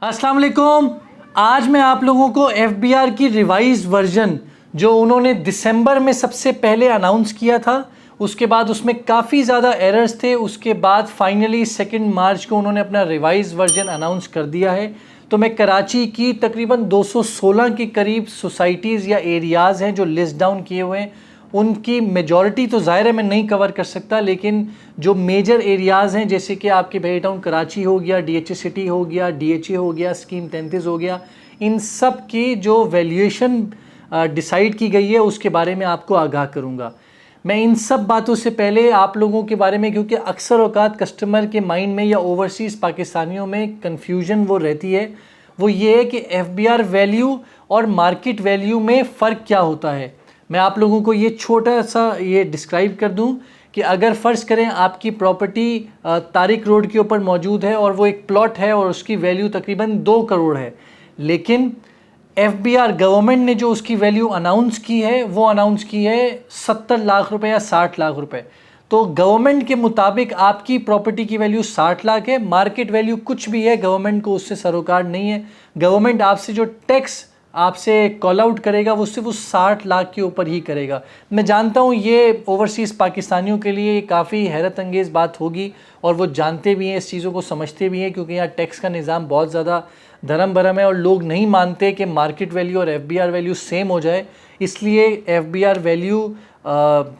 अस्सलाम वालेकुम। आज मैं आप लोगों को एफबीआर की रिवाइज वर्जन जो उन्होंने दिसंबर में सबसे पहले अनाउंस किया था, उसके बाद उसमें काफ़ी ज़्यादा एरर्स थे, उसके बाद फाइनली 2 मार्च को उन्होंने अपना रिवाइज वर्जन अनाउंस कर दिया है। तो मैं कराची की तकरीबन 216 के करीब सोसाइटीज़ या एरियाज़ हैं जो लिस्ट डाउन किए हुए हैं, उनकी मेजॉरिटी तो ज़ाहिर है मैं नहीं कवर कर सकता, लेकिन जो मेजर एरियाज़ हैं जैसे कि आपके भेड़ टाउन कराची हो गया, डीएचए सिटी हो गया, डीएचए हो गया, स्कीम 33 हो गया, इन सब की जो वैल्यूएशन डिसाइड की गई है उसके बारे में आपको आगाह करूँगा। मैं इन सब बातों से पहले आप लोगों के बारे में, क्योंकि अक्सर औकात कस्टमर के माइंड में या ओवरसीज़ पाकिस्तानियों में कन्फ्यूजन वो रहती है, वो ये है कि एफबीआर वैल्यू और मार्केट वैल्यू में फ़र्क क्या होता है। मैं आप लोगों को ये छोटा सा ये डिस्क्राइब कर दूं कि अगर फ़र्ज़ करें आपकी प्रॉपर्टी तारिक रोड के ऊपर मौजूद है और वो एक प्लॉट है और उसकी वैल्यू तकरीबन 2 करोड़ है, लेकिन एफबीआर गवर्नमेंट ने जो उसकी वैल्यू अनाउंस की है वो अनाउंस की है 70 लाख रुपए या 60 लाख रुपए। तो गवर्नमेंट के मुताबिक आपकी प्रॉपर्टी की वैल्यू 60 लाख है, मार्केट वैल्यू कुछ भी है, गवर्नमेंट को उससे सरोकार नहीं है। गवर्नमेंट आपसे जो टैक्स आपसे कॉल आउट करेगा वो सिर्फ उस 60 लाख के ऊपर ही करेगा। मैं जानता हूँ ये ओवरसीज़ पाकिस्तानियों के लिए काफ़ी हैरत अंगेज़ बात होगी और वो जानते भी हैं, इस चीज़ों को समझते भी हैं, क्योंकि यहाँ टैक्स का निज़ाम बहुत ज़्यादा धर्म भरम है और लोग नहीं मानते कि मार्केट वैल्यू और एफबीआर वैल्यू सेम हो जाए, इसलिए एफबीआर वैल्यू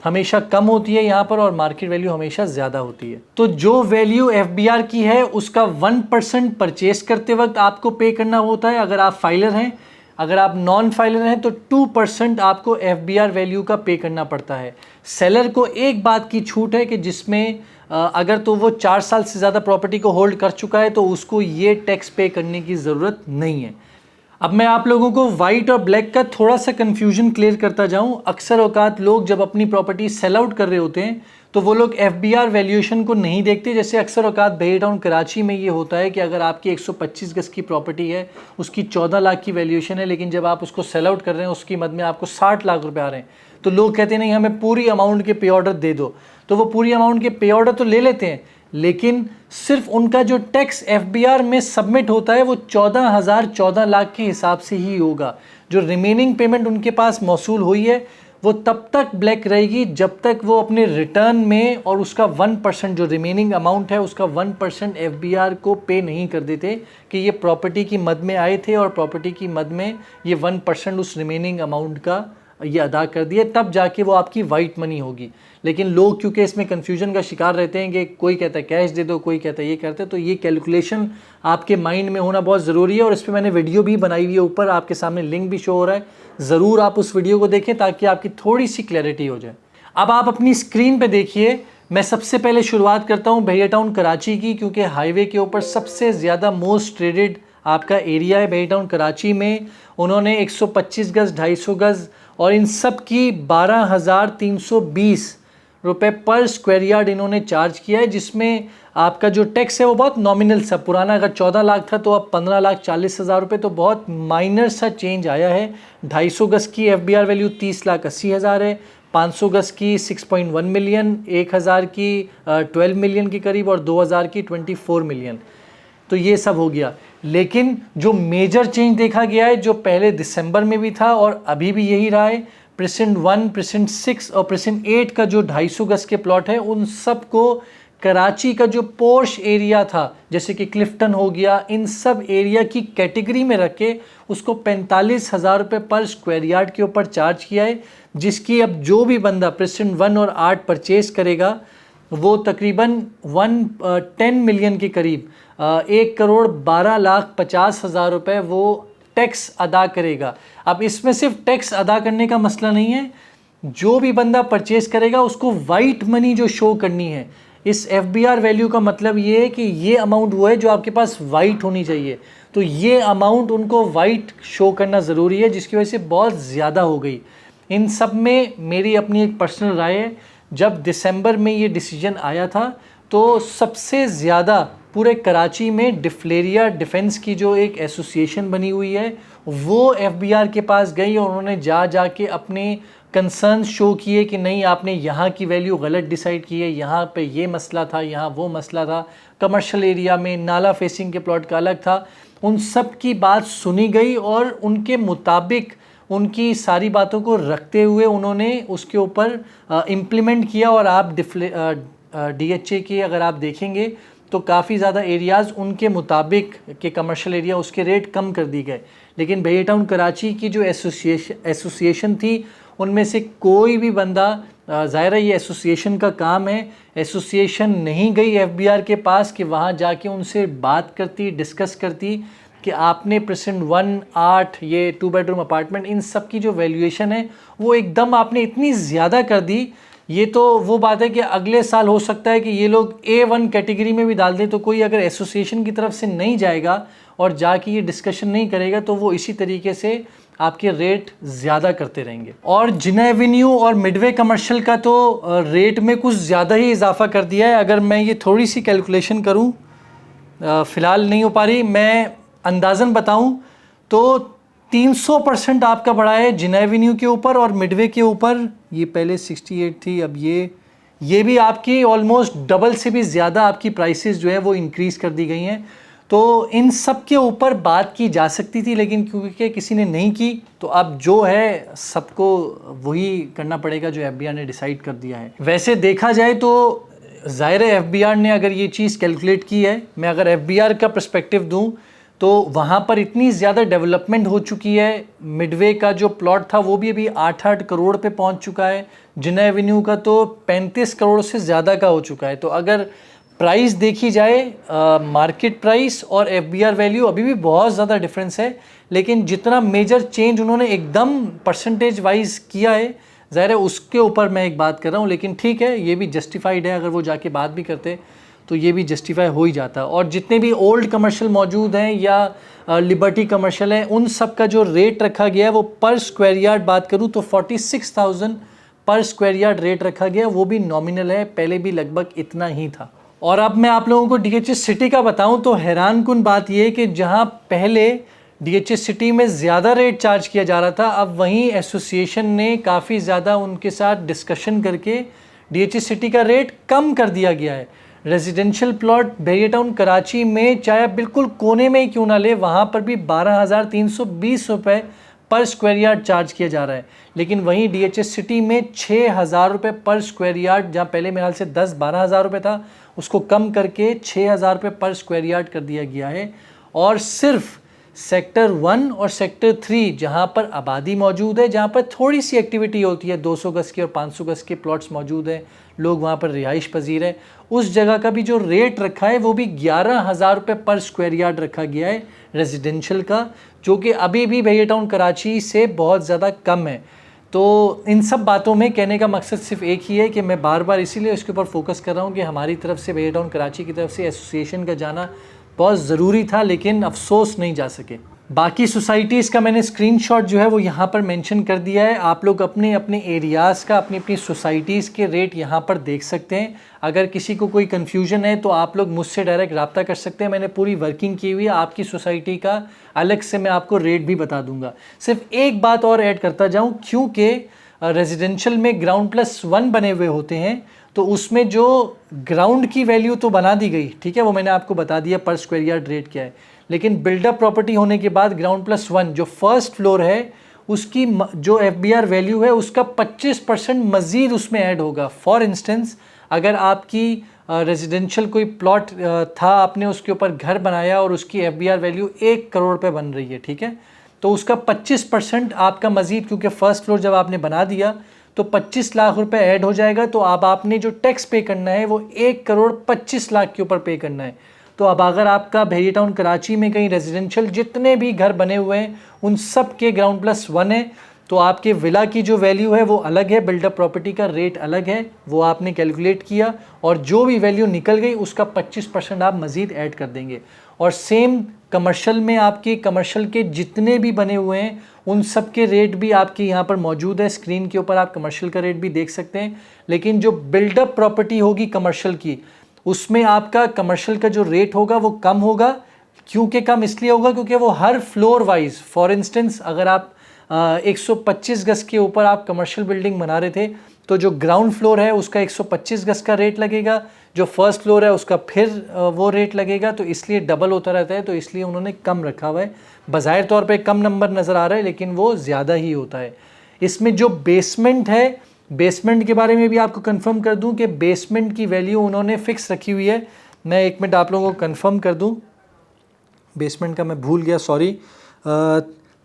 हमेशा कम होती है यहाँ पर और मार्केट वैल्यू हमेशा ज़्यादा होती है। तो जो वैल्यू एफबीआर की है उसका 1% परचेस करते वक्त आपको पे करना होता है अगर आप फाइलर हैं। अगर आप नॉन फाइलर हैं तो 2% आपको एफबीआर वैल्यू का पे करना पड़ता है। सेलर को एक बात की छूट है कि जिसमें अगर तो वो 4 साल से ज़्यादा प्रॉपर्टी को होल्ड कर चुका है तो उसको ये टैक्स पे करने की ज़रूरत नहीं है। अब मैं आप लोगों को वाइट और ब्लैक का थोड़ा सा कन्फ्यूजन क्लियर करता जाऊं। अक्सर औकात लोग जब अपनी प्रॉपर्टी सेल आउट कर रहे होते हैं तो वो लोग एफबीआर वैल्यूएशन को नहीं देखते। जैसे अक्सर औकात भेड़ टाउन कराची में ये होता है कि अगर आपकी 125 गज की प्रॉपर्टी है, उसकी 14 लाख की वैल्यूएशन है, लेकिन जब आप उसको सेल आउट कर रहे हैं उसकी मद में आपको 60 लाख रुपए आ रहे हैं, तो लोग कहते हैं नहीं हमें पूरी अमाउंट के पे ऑर्डर दे दो। तो वो पूरी अमाउंट के पे ऑर्डर तो ले लेते हैं, लेकिन सिर्फ उनका जो टैक्स एफबीआर में सबमिट होता है वो 14 लाख के हिसाब से ही होगा। जो रिमेनिंग पेमेंट उनके पास मौसूल हुई है वो तब तक ब्लैक रहेगी जब तक वो अपने रिटर्न में और उसका 1% जो रिमेनिंग अमाउंट है उसका 1% एफबीआर को पे नहीं कर देते कि ये प्रॉपर्टी की मद में आए थे और प्रॉपर्टी की मद में ये 1% उस रिमेनिंग अमाउंट का ये अदा कर दिए, तब जाके वो आपकी वाइट मनी होगी। लेकिन लोग क्योंकि इसमें कन्फ्यूजन का शिकार रहते हैं कि कोई कहता है कैश दे दो, कोई कहता है ये करते, तो ये कैलकुलेशन आपके माइंड में होना बहुत ज़रूरी है और इस पर मैंने वीडियो भी बनाई हुई है, ऊपर आपके सामने लिंक भी शो हो रहा है, ज़रूर आप उस वीडियो को देखें ताकि आपकी थोड़ी सी क्लैरिटी हो जाए। अब आप अपनी स्क्रीन पर देखिए, मैं सबसे पहले शुरुआत करता हूँ भेड़ टाउन कराची की, क्योंकि हाईवे के ऊपर सबसे ज़्यादा मोस्ट ट्रेडेड आपका एरिया है भेड़ टाउन कराची में। उन्होंने 125 गज, 250 गज और इन सब की 12,320 रुपये पर स्क्वायर यार्ड इन्होंने चार्ज किया है, जिसमें आपका जो टैक्स है वो बहुत नॉमिनल सा, पुराना अगर 14 लाख था तो अब 15,40,000 रुपये, तो बहुत माइनर सा चेंज आया है। 250 गज की एफबीआर वैल्यू 30,80,000 है, 500 गज की 6.1 मिलियन, 1000 की 12 मिलियन के करीब और 2000 की 24 मिलियन। तो ये सब हो गया, लेकिन जो मेजर चेंज देखा गया है जो पहले दिसंबर में भी था और अभी भी यही रहा है, प्रेसेंट 1, प्रेसेंट 6 और प्रेसेंट 8 का जो 250 गज के प्लॉट है उन सब को कराची का जो पोर्श एरिया था जैसे कि क्लिफ्टन हो गया, इन सब एरिया की कैटेगरी में रख के उसको 45,000 रुपये पर स्क्वायर यार्ड के ऊपर चार्ज किया है, जिसकी अब जो भी बंदा प्रेसेंट 1 और 8 परचेज करेगा वो तकरीबन 110 मिलियन के करीब 1,12,50,000 रुपये वो टैक्स अदा करेगा। अब इसमें सिर्फ टैक्स अदा करने का मसला नहीं है, जो भी बंदा परचेज करेगा उसको वाइट मनी जो शो करनी है। इस एफबीआर वैल्यू का मतलब ये है कि ये अमाउंट वो है जो आपके पास वाइट होनी चाहिए, तो ये अमाउंट उनको वाइट शो करना ज़रूरी है, जिसकी वजह से बहुत ज़्यादा हो गई। इन सब में मेरी अपनी एक पर्सनल राय है, जब दिसंबर में ये डिसीजन आया था तो सबसे ज़्यादा पूरे कराची में डिफ्लेरिया डिफेंस की जो एक एसोसिएशन बनी हुई है वो एफबीआर के पास गई और उन्होंने जा के अपने कंसर्न शो किए कि नहीं आपने यहाँ की वैल्यू गलत डिसाइड की है, यहाँ पे ये मसला था, यहाँ वो मसला था, कमर्शियल एरिया में नाला फेसिंग के प्लॉट का अलग था। उन सब की बात सुनी गई और उनके मुताबिक उनकी सारी बातों को रखते हुए उन्होंने उसके ऊपर इम्प्लीमेंट किया। और आप DHA के अगर आप देखेंगे तो काफ़ी ज़्यादा एरियाज़ उनके मुताबिक के कमर्शियल एरिया उसके रेट कम कर दिए गए। लेकिन भैया टाउन कराची की जो एसोसिएशन थी उनमें से कोई भी बंदा, ज़ाहिर है ये एसोसिएशन का काम है, एसोसिएशन नहीं गई FBR के पास कि वहाँ जाके उनसे बात करती, डिस्कस करती कि आपने परसेंट 1, 8, ये 2 बेडरूम अपार्टमेंट, इन सब की जो वैल्यूएशन है वो एकदम आपने इतनी ज़्यादा कर दी। ये तो वो बात है कि अगले साल हो सकता है कि ये लोग A1 कैटेगरी में भी डाल दें, तो कोई अगर एसोसिएशन की तरफ से नहीं जाएगा और जाके ये डिस्कशन नहीं करेगा तो वो इसी तरीके से आपके रेट ज़्यादा करते रहेंगे। और जिना एवेन्यू और मिडवे कमर्शियल का तो रेट में कुछ ज़्यादा ही इजाफा कर दिया है। अगर मैं ये थोड़ी सी कैलकुलेशन करूं, फ़िलहाल नहीं हो पा रही, मैं अंदाज़न बताऊं तो 300% आपका बढ़ा है जिना एवेन्यू के ऊपर और मिडवे के ऊपर। ये पहले 68 थी, अब ये भी आपकी ऑलमोस्ट डबल से भी ज़्यादा आपकी प्राइसेस जो है वो इंक्रीज़ कर दी गई हैं। तो इन सब के ऊपर बात की जा सकती थी, लेकिन क्योंकि किसी ने नहीं की तो अब जो है सबको वही करना पड़ेगा जो FBR ने डिसाइड कर दिया है। वैसे देखा जाए तो ज़ाहिर है FBR ने अगर ये चीज़ कैलकुलेट की है, मैं अगर FBR का पर्सपेक्टिव दूं तो वहाँ पर इतनी ज़्यादा डेवलपमेंट हो चुकी है। मिडवे का जो प्लॉट था वो भी अभी 8-8 करोड़ पे पहुँच चुका है, जिना एवेन्यू का तो 35 करोड़ से ज़्यादा का हो चुका है। तो अगर प्राइस देखी जाए, मार्केट प्राइस और FBR वैल्यू, अभी भी बहुत ज़्यादा डिफरेंस है। लेकिन जितना मेजर चेंज उन्होंने एकदम परसेंटेज वाइज किया है, ज़ाहिर है उसके ऊपर मैं एक बात कर रहा हूँ, लेकिन ठीक है ये भी जस्टिफाइड है। अगर वो जाके बात भी करते तो ये भी जस्टिफाई हो ही जाता। और जितने भी ओल्ड कमर्शियल मौजूद हैं या लिबर्टी कमर्शियल हैं, उन सब का जो रेट रखा गया है वो पर स्क्वायर यार्ड बात करूँ तो 46,000 पर स्क्वायर यार्ड रेट रखा गया, वो भी नॉमिनल है, पहले भी लगभग इतना ही था। और अब मैं आप लोगों को DHA सिटी का बताऊं तो हैरान कुन बात यह है कि जहां पहले DHA सिटी में ज़्यादा रेट चार्ज किया जा रहा था, अब वहीं एसोसिएशन ने काफ़ी ज़्यादा उनके साथ डिस्कशन करके DHA सिटी का रेट कम कर दिया गया है। रेजिडेंशियल प्लॉट भैया टाउन कराची में चाहे बिल्कुल कोने में ही क्यों ना ले, वहाँ पर भी 12,320 रुपये पर स्क्वायर यार्ड चार्ज किया जा रहा है। लेकिन वहीं DHA सिटी में 6,000 रुपये पर स्क्वायर यार्ड, जहाँ पहले मेरे ख्याल से 10-12 हज़ार रुपये था, उसको कम करके 6,000 रुपये पर स्क्वायर यार्ड कर दिया गया है। और सिर्फ सेक्टर 1 और सेक्टर 3 जहाँ पर आबादी मौजूद है, जहाँ पर थोड़ी सी एक्टिविटी होती है, 200 गज़ के और 500 गज़ के प्लॉट्स मौजूद हैं, लोग वहाँ पर रिहाइश पजीर है, उस जगह का भी जो रेट रखा है वो भी 11,000 रुपये पर स्क्वायर यार्ड रखा गया है रेजिडेंशियल का, जो कि अभी भी भैया टाउन कराची से बहुत ज़्यादा कम है। तो इन सब बातों में कहने का मकसद सिर्फ एक ही है कि मैं बार बार इसीलिए इसके ऊपर फोकस कर रहा हूँ कि हमारी तरफ से, भैया टाउन कराची की तरफ से एसोसिएशन का जाना बहुत ज़रूरी था, लेकिन अफसोस नहीं जा सके। बाकी सोसाइटीज़ का मैंने स्क्रीनशॉट जो है वो यहाँ पर मेंशन कर दिया है। आप लोग अपने अपने एरियाज़ का, अपनी अपनी सोसाइटीज़ के रेट यहाँ पर देख सकते हैं। अगर किसी को कोई कन्फ्यूजन है तो आप लोग मुझसे डायरेक्ट रब्ता कर सकते हैं। मैंने पूरी वर्किंग की हुई है, आपकी सोसाइटी का अलग से मैं आपको रेट भी बता दूंगा। सिर्फ एक बात और ऐड करता जाऊँ, क्योंकि रेजिडेंशियल में ग्राउंड+1 बने हुए होते हैं, तो उसमें जो ग्राउंड की वैल्यू तो बना दी गई, ठीक है, वो मैंने आपको बता दिया पर स्क्वायर यार्ड रेट क्या है। लेकिन बिल्डअप प्रॉपर्टी होने के बाद ग्राउंड+1 जो फर्स्ट फ्लोर है उसकी जो FBR वैल्यू है उसका 25% मज़ीद उसमें ऐड होगा। फॉर इंस्टेंस अगर आपकी रेजिडेंशियल कोई प्लॉट था, आपने उसके ऊपर घर बनाया और उसकी FBR वैल्यू 1 करोड़ पे बन रही है, ठीक है, तो उसका 25% आपका मज़ीद, क्योंकि फ़र्स्ट फ्लोर जब आपने बना दिया तो 25 लाख रुपए ऐड हो जाएगा। तो अब आपने जो टैक्स पे करना है वो 1 करोड़ 25 लाख के ऊपर पे करना है। तो अब अगर आपका भैया टाउन कराची में कहीं रेजिडेंशियल जितने भी घर बने हुए हैं उन सब के ग्राउंड+1 है, तो आपके विला की जो वैल्यू है वो अलग है, बिल्डअप प्रॉपर्टी का रेट अलग है, वो आपने कैलकुलेट किया और जो भी वैल्यू निकल गई उसका 25% आप मज़ीद ऐड कर देंगे। और सेम कमर्शियल में आपके कमर्शियल के जितने भी बने हुए हैं उन सब के रेट भी आपके यहाँ पर मौजूद है। स्क्रीन के ऊपर आप कमर्शियल का रेट भी देख सकते हैं। लेकिन जो बिल्डअप प्रॉपर्टी होगी कमर्शियल की, उसमें आपका कमर्शियल का जो रेट होगा वो कम होगा। क्योंकि कम इसलिए होगा क्योंकि वो हर फ्लोर वाइज, फॉर इंस्टेंस अगर आप 125 गज़ के ऊपर आप कमर्शियल बिल्डिंग बना रहे थे तो जो ग्राउंड फ्लोर है उसका 125 गज़ का रेट लगेगा, जो फर्स्ट फ्लोर है उसका फिर वो रेट लगेगा, तो इसलिए डबल होता रहता है, तो इसलिए उन्होंने कम रखा हुआ है। बाज़ाहिर तौर पे कम नंबर नज़र आ रहा है लेकिन वो ज़्यादा ही होता है। इसमें जो बेसमेंट है, बेसमेंट के बारे में भी आपको कंफर्म कर दूं कि बेसमेंट की वैल्यू उन्होंने फ़िक्स रखी हुई है। मैं 1 मिनट आप लोगों को कंफर्म कर दूं, बेसमेंट का मैं भूल गया, सॉरी।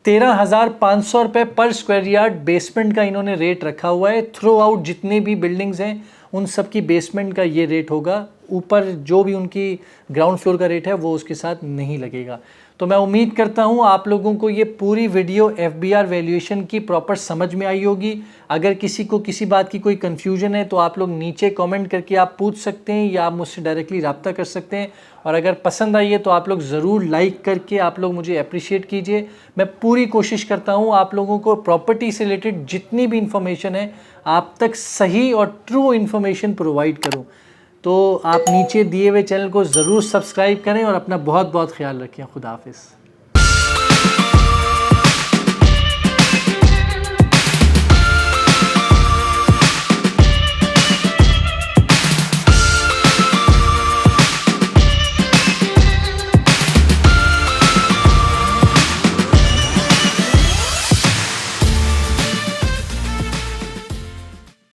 13,500 रुपये पर स्क्वायर यार्ड बेसमेंट का इन्होंने रेट रखा हुआ है। थ्रू आउट जितने भी बिल्डिंग्स हैं उन सब की बेसमेंट का ये रेट होगा। ऊपर जो भी उनकी ग्राउंड फ्लोर का रेट है वो उसके साथ नहीं लगेगा। तो मैं उम्मीद करता हूँ आप लोगों को ये पूरी वीडियो FBR वैल्यूएशन की प्रॉपर समझ में आई होगी। अगर किसी को किसी बात की कोई कन्फ्यूजन है तो आप लोग नीचे कमेंट करके आप पूछ सकते हैं या आप मुझसे डायरेक्टली रब्ता कर सकते हैं। और अगर पसंद आई है तो आप लोग ज़रूर लाइक करके आप लोग मुझे अप्रिशिएट कीजिए। मैं पूरी कोशिश करता हूँ आप लोगों को प्रॉपर्टी से रिलेटेड जितनी भी इंफॉर्मेशन है आप तक सही और ट्रू इन्फॉर्मेशन प्रोवाइड करूँ। तो आप नीचे दिए हुए चैनल को ज़रूर सब्सक्राइब करें और अपना बहुत बहुत ख्याल रखें। खुदा हाफिज़।